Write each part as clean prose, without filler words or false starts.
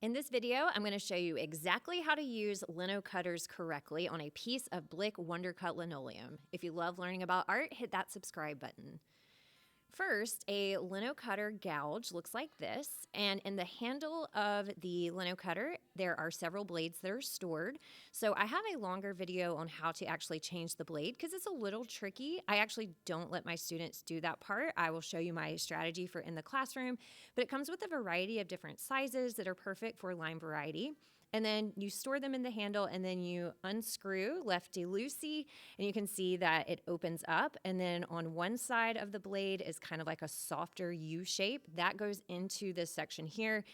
In this video, I'm going to show you exactly how to use lino cutters correctly on a piece of Blick WonderCut linoleum. If you love learning about art, hit that subscribe button. First, a lino cutter gouge looks like this, and in the handle of the lino cutter, there are several blades that are stored. So I have a longer video on how to actually change the blade because it's a little tricky. I actually don't let my students do that part. I will show you my strategy for in the classroom, but it comes with a variety of different sizes that are perfect for line variety. And then you store them in the handle, and then you unscrew lefty-loosey, and you can see that it opens up. And then on one side of the blade is kind of like a softer U shape. That goes into this section here.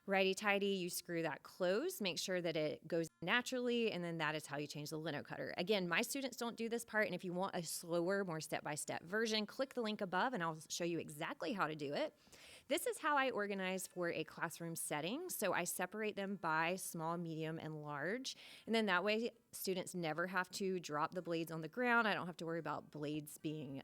Righty-tighty, you screw that closed, make sure that it goes naturally, and then that is how you change the lino cutter. Again, my students don't do this part, and if you want a slower, more step-by-step version, click the link above, and I'll show you exactly how to do it. This is how I organize for a classroom setting. So I separate them by small, medium, and large, and then that way students never have to drop the blades on the ground. I don't have to worry about blades being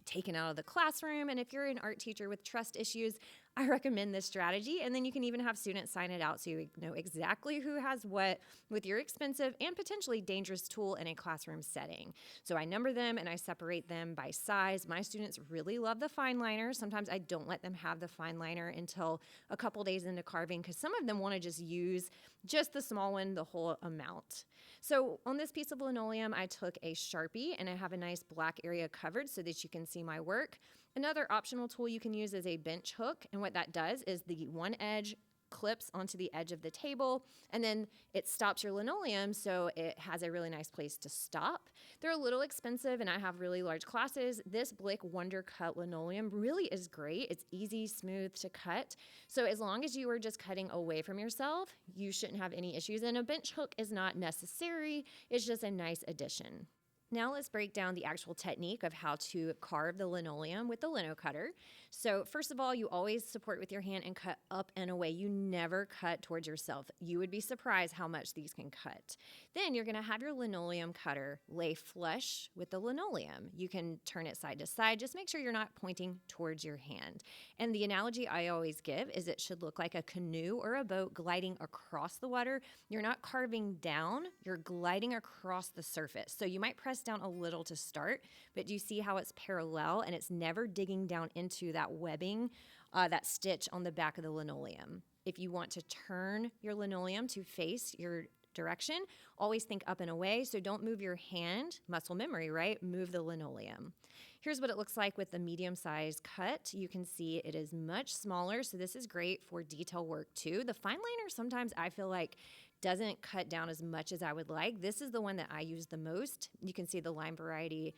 taken out of the classroom. And if you're an art teacher with trust issues, I recommend this strategy. And then you can even have students sign it out so you know exactly who has what with your expensive and potentially dangerous tool in a classroom setting. So I number them and I separate them by size. My students really love the fine liner. Sometimes I don't let them have the fine liner until a couple days into carving because some of them want to just use just the small one, the whole amount. So on this piece of linoleum, I took a Sharpie and I have a nice black area covered so that you can see my work. Another optional tool you can use is a bench hook. And what that does is the one edge clips onto the edge of the table, and then it stops your linoleum, so it has a really nice place to stop. They're a little expensive, and I have really large classes. This Blick WonderCut linoleum really is great. It's easy, smooth to cut. So as long as you are just cutting away from yourself, you shouldn't have any issues. And a bench hook is not necessary. It's just a nice addition. Now let's break down the actual technique of how to carve the linoleum with the lino cutter. So first of all, you always support with your hand and cut up and away. You never cut towards yourself. You would be surprised how much these can cut. Then you're going to have your linoleum cutter lay flush with the linoleum. You can turn it side to side. Just make sure you're not pointing towards your hand. And the analogy I always give is it should look like a canoe or a boat gliding across the water. You're not carving down, you're gliding across the surface. So you might press down a little to start, but do you see how it's parallel and it's never digging down into that webbing, that stitch on the back of the linoleum. If you want to turn your linoleum to face your direction, always think up and away. So don't move your hand, muscle memory, right? Move the linoleum. Here's what it looks like with the medium-sized cut. You can see it is much smaller, so this is great for detail work too. The fine liner sometimes I feel like doesn't cut down as much as I would like. This is the one that I use the most. You can see the line variety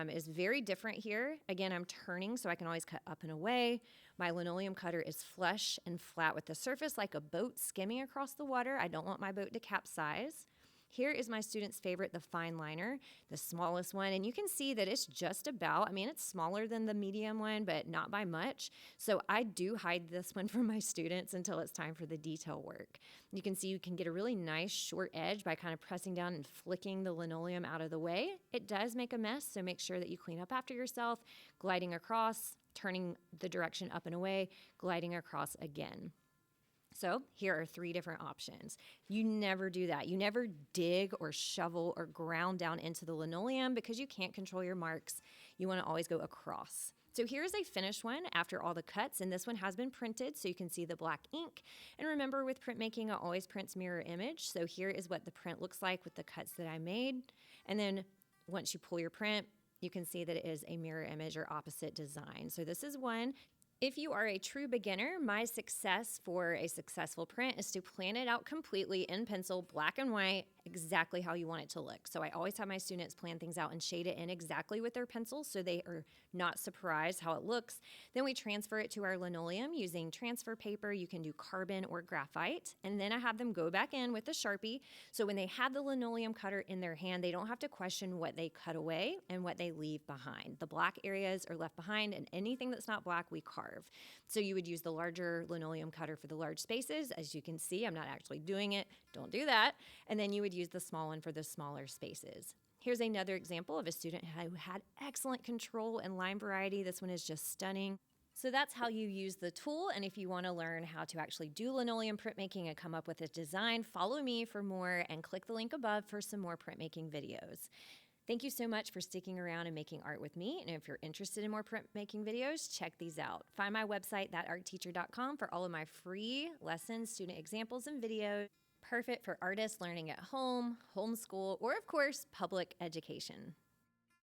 is very different here. Again, I'm turning so I can always cut up and away. My linoleum cutter is flush and flat with the surface like a boat skimming across the water. I don't want my boat to capsize. Here is my student's favorite, the fine liner, the smallest one. And you can see that it's just about, I mean, it's smaller than the medium one, but not by much. So I do hide this one from my students until it's time for the detail work. You can see you can get a really nice short edge by kind of pressing down and flicking the linoleum out of the way. It does make a mess, so make sure that you clean up after yourself, gliding across, turning the direction up and away, gliding across again. So here are 3 different options. You never do that. You never dig or shovel or ground down into the linoleum because you can't control your marks. You want to always go across. So here's a finished one after all the cuts, and this one has been printed so you can see the black ink. And remember, with printmaking, it always prints mirror image. So here is what the print looks like with the cuts that I made. And then once you pull your print, you can see that it is a mirror image or opposite design. So this is one. If you are a true beginner, my success for a successful print is to plan it out completely in pencil, black and white, exactly how you want it to look. So I always have my students plan things out and shade it in exactly with their pencils so they are not surprised how it looks. Then we transfer it to our linoleum using transfer paper. You can do carbon or graphite. And then I have them go back in with a Sharpie. So when they have the linoleum cutter in their hand, they don't have to question what they cut away and what they leave behind. The black areas are left behind, and anything that's not black, we carve. So you would use the larger linoleum cutter for the large spaces. As you can see, I'm not actually doing it. Don't do that. And then you would use the small one for the smaller spaces. Here's another example of a student who had excellent control and line variety. This one is just stunning. So that's how you use the tool. And if you want to learn how to actually do linoleum printmaking and come up with a design, follow me for more and click the link above for some more printmaking videos. Thank you so much for sticking around and making art with me. And if you're interested in more printmaking videos, check these out. Find my website, thatartteacher.com, for all of my free lessons, student examples, and videos. Perfect for artists learning at home, homeschool, or of course, public education.